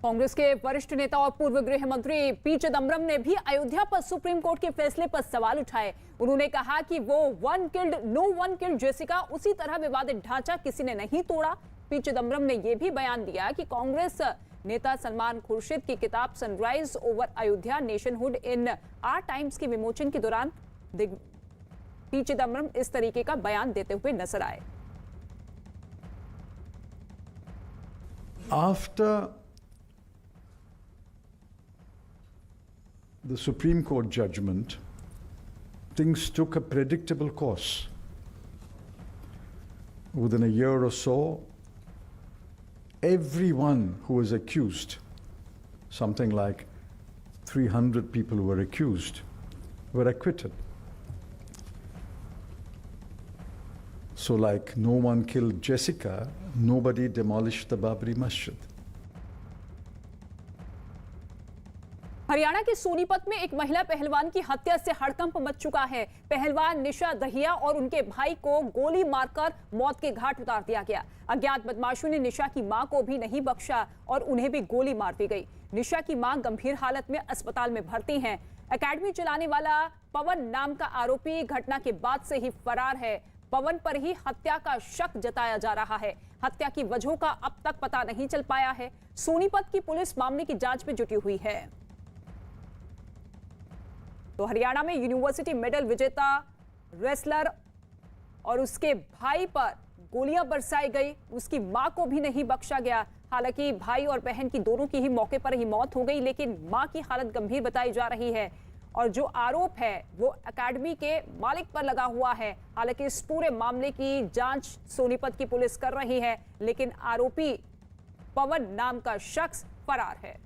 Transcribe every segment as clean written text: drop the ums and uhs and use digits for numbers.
कांग्रेस के वरिष्ठ नेता और पूर्व गृह मंत्री पी चिदम्बरम ने भी अयोध्या पर सुप्रीम कोर्ट के फैसले पर सवाल उठाए। उन्होंने कहा कि वो one killed no one killed Jessica उसी तरह विवादित ढांचा किसी ने नहीं तोड़ा। पी चिदम्बरम ने यह भी बयान दिया कि कांग्रेस नेता सलमान खुर्शीद की किताब sunrise over Ayodhya nationhood in are times के विमोचन के दौरान पी चिदम्बरम इस तरीके का बयान देते हुए नजर आए। After the Supreme Court judgment, things took a predictable course. Within a year or so, everyone who was accused, something like 300 people who were accused, were acquitted. So like no one killed Jessica, nobody demolished the Babri Masjid. Haryana के सोनीपत में एक महिला पहलवान की हत्या से हड़कंप much चुका है। पहलवान निशा दहिया और उनके भाई को गोली मारकर मौत के घाट उतार दिया गया। अज्ञात बदमाशों ने निशा की मां को भी नहीं बख्शा और उन्हें भी गोली मार दी गई। निशा की मां गंभीर हालत में अस्पताल में भर्ती हैं। एकेडमी चलाने वाला पवन नाम का आरोपी घटना के बाद से ही फरार है। पवन पर ही हत्या का शक जताया जा रहा है। हत्या की वजहों का अब तक पता नहीं चल पाया है। सोनीपत की पुलिस मामले की जांच में जुटी हुई है। तो हरियाणा में यूनिवर्सिटी मेडल विजेता रेसलर और उसके भाई पर गोलियां बरसाई गई। उसकी मां को भी नहीं बख्शा गया। हालांकि भाई और बहन की दोनों की ही मौके पर ही मौत हो गई, लेकिन मां की हालत गंभीर बताई जा रही है और जो आरोप है वो एकेडमी के मालिक पर लगा हुआ है। हालांकि इस पूरे मामले की जांच सोनीपत की पुलिस कर रही है, लेकिन आरोपी पवन नाम का शख्स फरार है।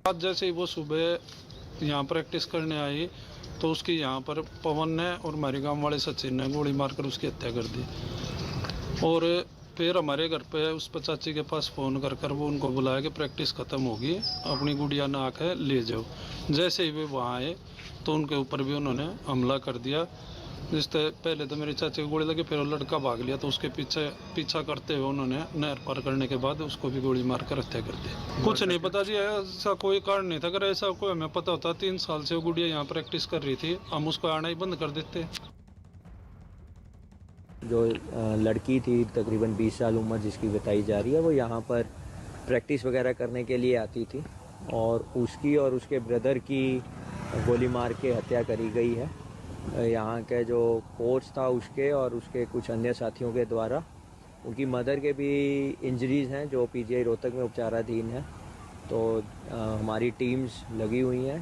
आज जैसे ही वो सुबह यहाँ प्रैक्टिस करने आई तो उसकी यहाँ पर पवन ने और हमारे गांव वाले सचिन ने गोली मारकर उसकी हत्या कर दी। और फिर हमारे घर पे उस पर चाची के पास फ़ोन कर वो उनको बुलाया कि प्रैक्टिस ख़त्म होगी, अपनी गुड़िया नाक है ले जाओ। जैसे ही वे वहाँ आए तो उनके ऊपर भी उन्होंने हमला कर दिया। जिससे पहले तो मेरी चाची को गोली लगी, फिर वो लड़का भाग लिया तो उसके पीछा करते हुए उन्होंने नहर पार करने के बाद उसको भी गोली मारकर हत्या कर दी। कुछ नहीं पता जी, ऐसा कोई कारण नहीं था। अगर ऐसा कोई हमें पता होता, 3 साल से वो गुड़िया यहाँ प्रैक्टिस कर रही थी, हम उसको आना ही बंद कर देते। जो लड़की थी तकरीबन 20 साल उम्र जिसकी बताई जा रही है, वो यहाँ पर प्रैक्टिस वगैरह करने के लिए आती थी और उसकी और उसके ब्रदर की गोली मार के हत्या करी गई है। यहाँ के जो कोच था उसके और उसके कुछ अन्य साथियों के द्वारा। उनकी मदर के भी इंजरीज हैं जो पीजीआई रोहतक में उपचाराधीन है। तो हमारी टीम्स लगी हुई हैं।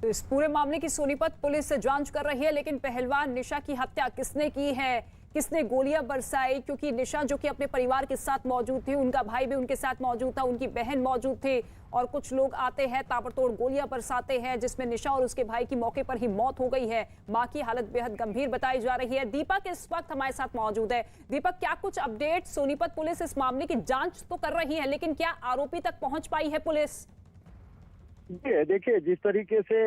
तो इस पूरे मामले की सोनीपत पुलिस से जांच कर रही है, लेकिन पहलवान निशा की हत्या किसने की है, किसने गोलियां बरसाई, क्योंकि निशा जो कि अपने परिवार के साथ मौजूद थी, उनका भाई भी उनके साथ मौजूद था, उनकी बहन मौजूद थी और कुछ लोग आते हैं ताबड़तोड़ गोलियां बरसाते हैं, जिसमें निशा और उसके भाई की मौके पर ही मौत हो गई है। मां की हालत बेहद गंभीर बताई जा रही है। दीपक इस वक्त हमारे साथ मौजूद है। दीपक, क्या कुछ अपडेट? सोनीपत पुलिस इस मामले की जांच तो कर रही है, लेकिन क्या आरोपी तक पहुंच पाई है पुलिस? देखिए, जिस तरीके से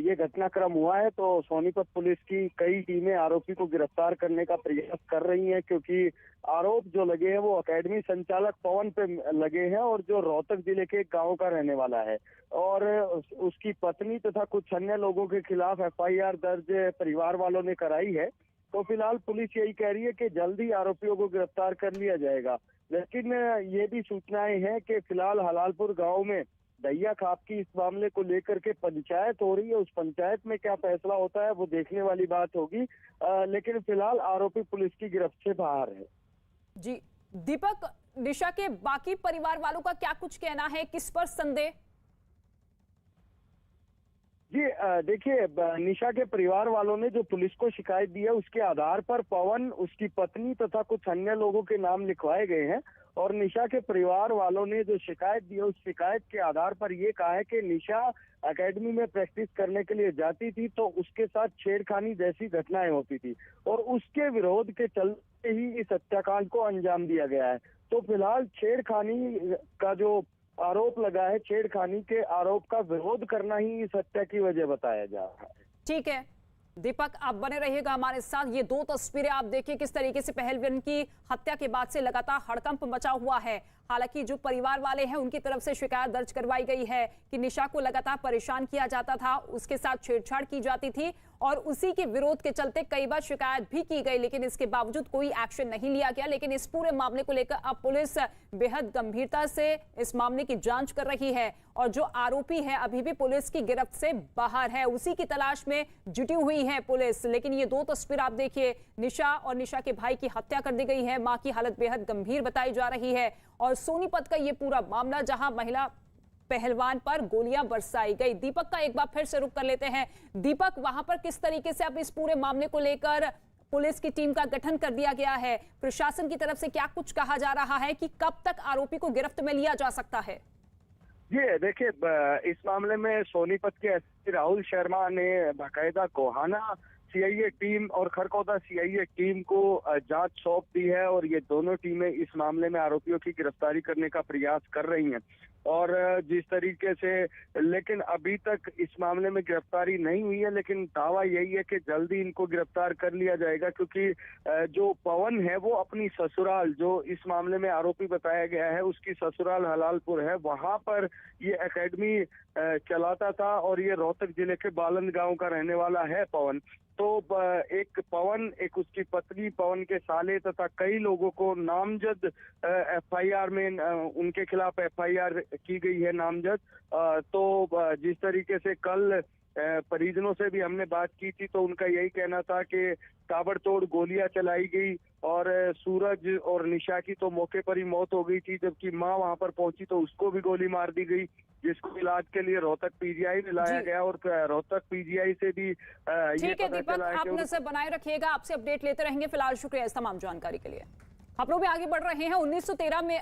ये घटनाक्रम हुआ है तो सोनीपत पुलिस की कई टीमें आरोपी को गिरफ्तार करने का प्रयास कर रही हैं, क्योंकि आरोप जो लगे हैं वो एकेडमी संचालक पवन पे लगे हैं और जो रोहतक जिले के गांव का रहने वाला है और उसकी पत्नी तथा कुछ अन्य लोगों के खिलाफ एफआईआर दर्ज परिवार वालों ने कराई है। तो फिलहाल पुलिस यही कह रही है कि जल्दी आरोपियों को गिरफ्तार कर लिया जाएगा, लेकिन ये भी सूचनाएं हैं कि फिलहाल हलालपुर गाँव में दहिया खाप की इस मामले को लेकर के पंचायत हो रही है। उस पंचायत में क्या फैसला होता है वो देखने वाली बात होगी, लेकिन फिलहाल आरोपी पुलिस की गिरफ्त से बाहर है। जी दीपक, निशा के बाकी परिवार वालों का क्या कुछ कहना है, किस पर संदेह? जी देखिए, निशा के परिवार वालों ने जो पुलिस को शिकायत दी है उसके आधार पर पवन, उसकी पत्नी तथा कुछ अन्य लोगों के नाम लिखवाए गए हैं और निशा के परिवार वालों ने जो शिकायत दी है उस शिकायत के आधार पर ये कहा है कि निशा एकेडमी में प्रैक्टिस करने के लिए जाती थी तो उसके साथ छेड़खानी जैसी घटनाएं होती थी और उसके विरोध के चलते ही इस हत्याकांड को अंजाम दिया गया है। तो फिलहाल छेड़खानी का जो आरोप लगा है, छेड़खानी के आरोप का विरोध करना ही इस हत्या की वजह बताया जा रहा है। ठीक है, दीपक, आप बने रहिएगा हमारे साथ। ये दो तस्वीरें आप देखिए किस तरीके से पहलवान की हत्या के बाद से लगातार हड़कंप मचा हुआ है। हालांकि जो परिवार वाले हैं उनकी तरफ से शिकायत दर्ज करवाई गई है कि निशा को लगातार परेशान किया जाता था, उसके साथ छेड़छाड़ की जाती थी और उसी के विरोध के चलते कई बार शिकायत भी की गई, लेकिन इसके बावजूद कोई एक्शन नहीं लिया गया। लेकिन इस पूरे मामले को लेकर अब पुलिस बेहद गंभीरता से इस मामले की जांच कर रही है और जो आरोपी है अभी भी पुलिस की गिरफ्त से बाहर है, उसी की तलाश में जुटी हुई है पुलिस। लेकिन ये दो तस्वीर आप देखिए, निशा और निशा के भाई की हत्या कर दी गई है, मां की हालत बेहद गंभीर बताई जा रही है और सोनीपत का ये पूरा मामला जहां महिला पहलवान पर गोलियां बरसाई गई। दीपक का एक बार फिर से रुख कर लेते हैं। दीपक, वहां पर किस तरीके से अब इस पूरे मामले को लेकर पुलिस की टीम का गठन कर दिया गया है, प्रशासन की तरफ से क्या कुछ कहा जा रहा है कि कब तक आरोपी को गिरफ्त में लिया जा सकता है? ये देखिए, इस मामले में सोनीपत के एसपी राहुल शर्मा ने बाकायदा गोहाना सीआईए टीम और खरगोदा सीआईए टीम को जांच सौंप दी है और ये दोनों टीमें इस मामले में आरोपियों की गिरफ्तारी करने का प्रयास कर रही हैं। और जिस तरीके से, लेकिन अभी तक इस मामले में गिरफ्तारी नहीं हुई है, लेकिन दावा यही है कि जल्दी इनको गिरफ्तार कर लिया जाएगा, क्योंकि जो पवन है वो अपनी ससुराल, जो इस मामले में आरोपी बताया गया है, उसकी ससुराल हलालपुर है, वहां पर ये एकेडमी चलाता था और ये रोहतक जिले के बालन गांव का रहने वाला है पवन। तो एक पवन, एक उसकी पत्नी, पवन के साले तथा कई लोगों को नामजद एफआईआर में उनके खिलाफ एफआईआर की गई है नामजद। तो जिस तरीके से कल परिजनों से भी हमने बात की थी तो उनका यही कहना था कि ताबड़तोड़ गोलियां चलाई गई और सूरज और निशा की तो मौके पर ही मौत हो गई थी, जबकि मां वहां पर पहुंची तो उसको भी गोली मार दी गई, जिसको इलाज के लिए रोहतक पीजीआई में लाया गया और रोहतक पीजीआई से भी ठीक है दीपक, आप नजर बनाए रखिएगा, आपसे अपडेट लेते रहेंगे। फिलहाल शुक्रिया इस तमाम जानकारी के लिए। खबरों में आगे बढ़ रहे हैं। 1913 में